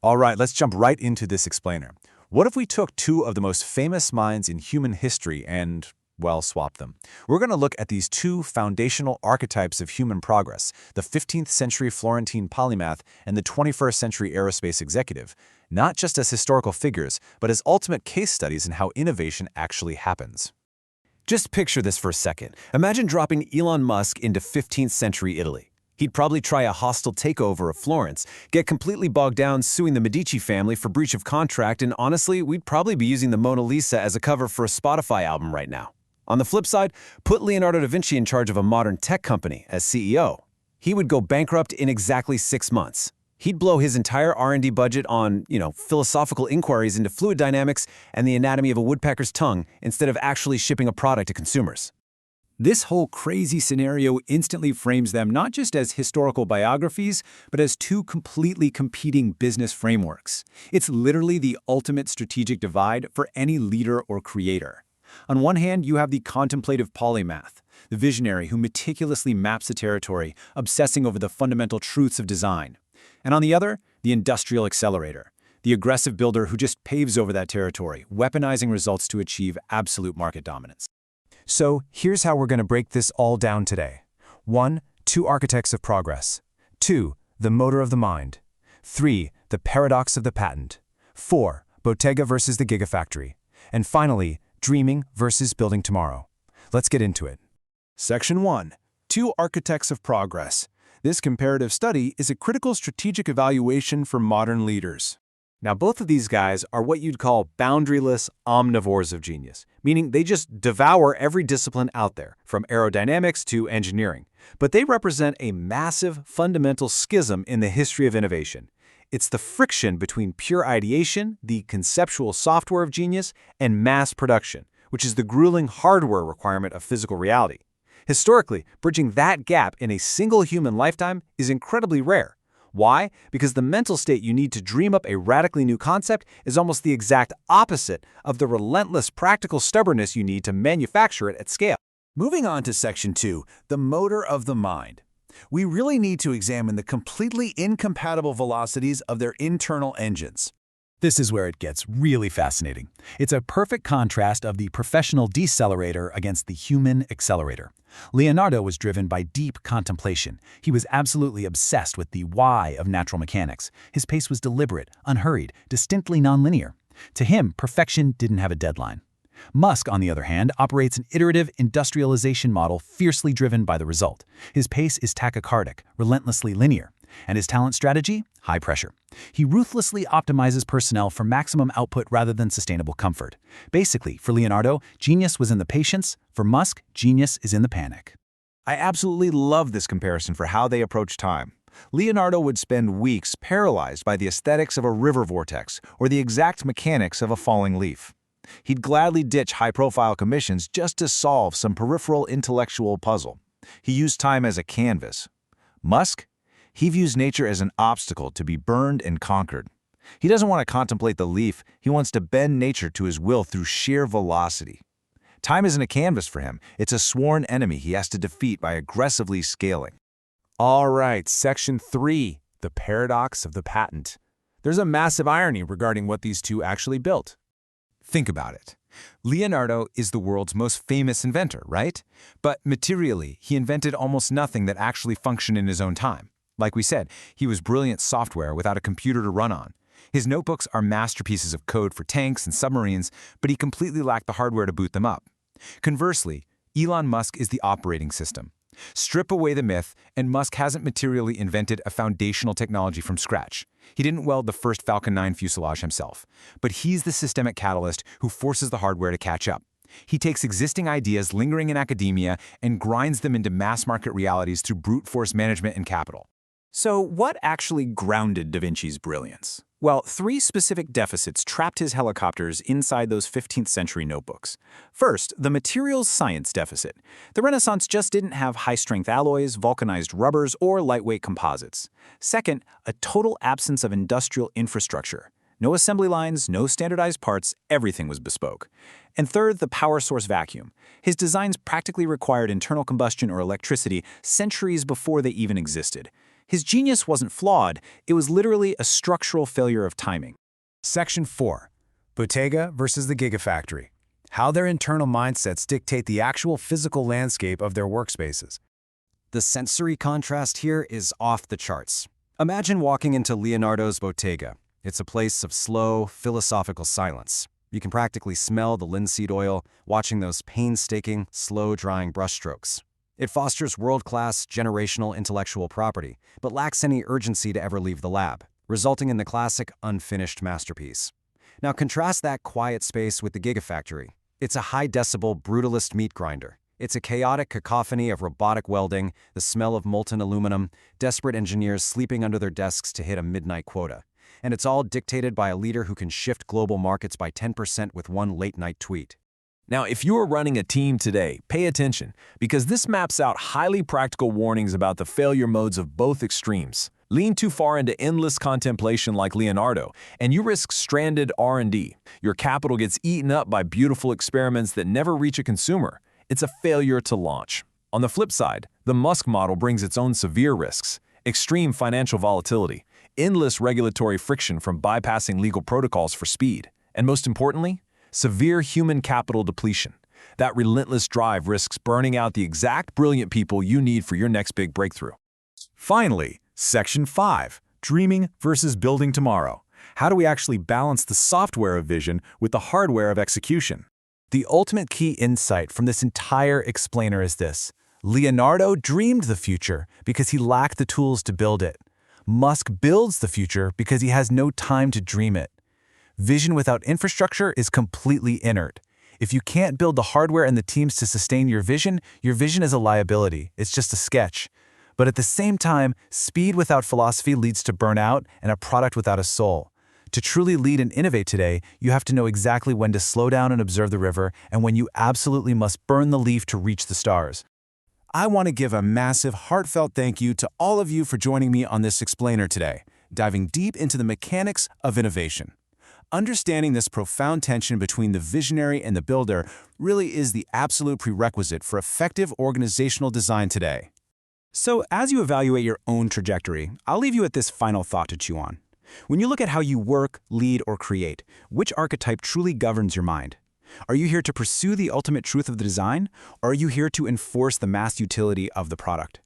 All right, let's jump right into this explainer. What if we took two of the most famous minds in human history and, well, swapped them? We're going to look at these two foundational archetypes of human progress, the 15th century Florentine polymath and the 21st century aerospace executive, not just as historical figures, but as ultimate case studies in how innovation actually happens. Just picture this for a second. Imagine dropping Elon Musk into 15th century Italy. He'd probably try a hostile takeover of Florence, get completely bogged down suing the Medici family for breach of contract, and honestly, we'd probably be using the Mona Lisa as a cover for a Spotify album right now. On the flip side, put Leonardo da Vinci in charge of a modern tech company as CEO. He would go bankrupt in exactly 6 months. He'd blow his entire R&D budget on, philosophical inquiries into fluid dynamics and the anatomy of a woodpecker's tongue instead of actually shipping a product to consumers. This whole crazy scenario instantly frames them not just as historical biographies, but as two completely competing business frameworks. It's literally the ultimate strategic divide for any leader or creator. On one hand, you have the contemplative polymath, the visionary who meticulously maps the territory, obsessing over the fundamental truths of design. And on the other, the industrial accelerator, the aggressive builder who just paves over that territory, weaponizing results to achieve absolute market dominance. So here's how we're going to break this all down today. 1. Two architects of progress. 2. The motor of the mind. 3. The paradox of the patent. 4. Bottega versus the Gigafactory. And finally, dreaming versus building tomorrow. Let's get into it. Section 1. Two architects of progress. This comparative study is a critical strategic evaluation for modern leaders. Now, both of these guys are what you'd call boundaryless omnivores of genius, meaning they just devour every discipline out there, from aerodynamics to engineering. But they represent a massive, fundamental schism in the history of innovation. It's the friction between pure ideation, the conceptual software of genius, and mass production, which is the grueling hardware requirement of physical reality. Historically, bridging that gap in a single human lifetime is incredibly rare. Why? Because the mental state you need to dream up a radically new concept is almost the exact opposite of the relentless practical stubbornness you need to manufacture it at scale. Moving on to Section 2, the motor of the mind. We really need to examine the completely incompatible velocities of their internal engines. This is where it gets really fascinating. It's a perfect contrast of the professional decelerator against the human accelerator. Leonardo was driven by deep contemplation. He was absolutely obsessed with the why of natural mechanics. His pace was deliberate, unhurried, distinctly nonlinear. To him, perfection didn't have a deadline. Musk, on the other hand, operates an iterative industrialization model fiercely driven by the result. His pace is tachycardic, relentlessly linear. And his talent strategy? High pressure. He ruthlessly optimizes personnel for maximum output rather than sustainable comfort. Basically, for Leonardo, genius was in the patience. For Musk, genius is in the panic. I absolutely love this comparison for how they approach time. Leonardo would spend weeks paralyzed by the aesthetics of a river vortex or the exact mechanics of a falling leaf. He'd gladly ditch high-profile commissions just to solve some peripheral intellectual puzzle. He used time as a canvas. Musk? He views nature as an obstacle to be burned and conquered. He doesn't want to contemplate the leaf, he wants to bend nature to his will through sheer velocity. Time isn't a canvas for him, it's a sworn enemy he has to defeat by aggressively scaling. All right, Section 3, the paradox of the patent. There's a massive irony regarding what these two actually built. Think about it. Leonardo is the world's most famous inventor, right? But materially, he invented almost nothing that actually functioned in his own time. Like we said, he was brilliant software without a computer to run on. His notebooks are masterpieces of code for tanks and submarines, but he completely lacked the hardware to boot them up. Conversely, Elon Musk is the operating system. Strip away the myth, and Musk hasn't materially invented a foundational technology from scratch. He didn't weld the first Falcon 9 fuselage himself, but he's the systemic catalyst who forces the hardware to catch up. He takes existing ideas lingering in academia and grinds them into mass market realities through brute force management and capital. So what actually grounded Da Vinci's brilliance? Well, 3 specific deficits trapped his helicopters inside those 15th century notebooks. First, the materials science deficit. The Renaissance just didn't have high-strength alloys, vulcanized rubbers, or lightweight composites. Second, a total absence of industrial infrastructure. No assembly lines, no standardized parts, everything was bespoke. And third, the power source vacuum. His designs practically required internal combustion or electricity centuries before they even existed. His genius wasn't flawed, it was literally a structural failure of timing. Section 4. Bottega versus the Gigafactory. How their internal mindsets dictate the actual physical landscape of their workspaces. The sensory contrast here is off the charts. Imagine walking into Leonardo's bottega. It's a place of slow, philosophical silence. You can practically smell the linseed oil, watching those painstaking, slow-drying brushstrokes. It fosters world-class, generational intellectual property, but lacks any urgency to ever leave the lab, resulting in the classic unfinished masterpiece. Now contrast that quiet space with the Gigafactory. It's a high-decibel, brutalist meat grinder. It's a chaotic cacophony of robotic welding, the smell of molten aluminum, desperate engineers sleeping under their desks to hit a midnight quota. And it's all dictated by a leader who can shift global markets by 10% with one late-night tweet. Now, if you are running a team today, pay attention, because this maps out highly practical warnings about the failure modes of both extremes. Lean too far into endless contemplation like Leonardo, and you risk stranded R&D. Your capital gets eaten up by beautiful experiments that never reach a consumer. It's a failure to launch. On the flip side, the Musk model brings its own severe risks: extreme financial volatility, endless regulatory friction from bypassing legal protocols for speed, and most importantly, severe human capital depletion. That relentless drive risks burning out the exact brilliant people you need for your next big breakthrough. Finally, Section 5. Dreaming versus building tomorrow. How do we actually balance the software of vision with the hardware of execution? The ultimate key insight from this entire explainer is this: Leonardo dreamed the future because he lacked the tools to build it. Musk builds the future because he has no time to dream it. Vision without infrastructure is completely inert. If you can't build the hardware and the teams to sustain your vision is a liability. It's just a sketch. But at the same time, speed without philosophy leads to burnout and a product without a soul. To truly lead and innovate today, you have to know exactly when to slow down and observe the river, and when you absolutely must burn the leaf to reach the stars. I want to give a massive, heartfelt thank you to all of you for joining me on this explainer today, diving deep into the mechanics of innovation. Understanding this profound tension between the visionary and the builder really is the absolute prerequisite for effective organizational design today. So, as you evaluate your own trajectory, I'll leave you with this final thought to chew on. When you look at how you work, lead, or create, which archetype truly governs your mind? Are you here to pursue the ultimate truth of the design, or are you here to enforce the mass utility of the product?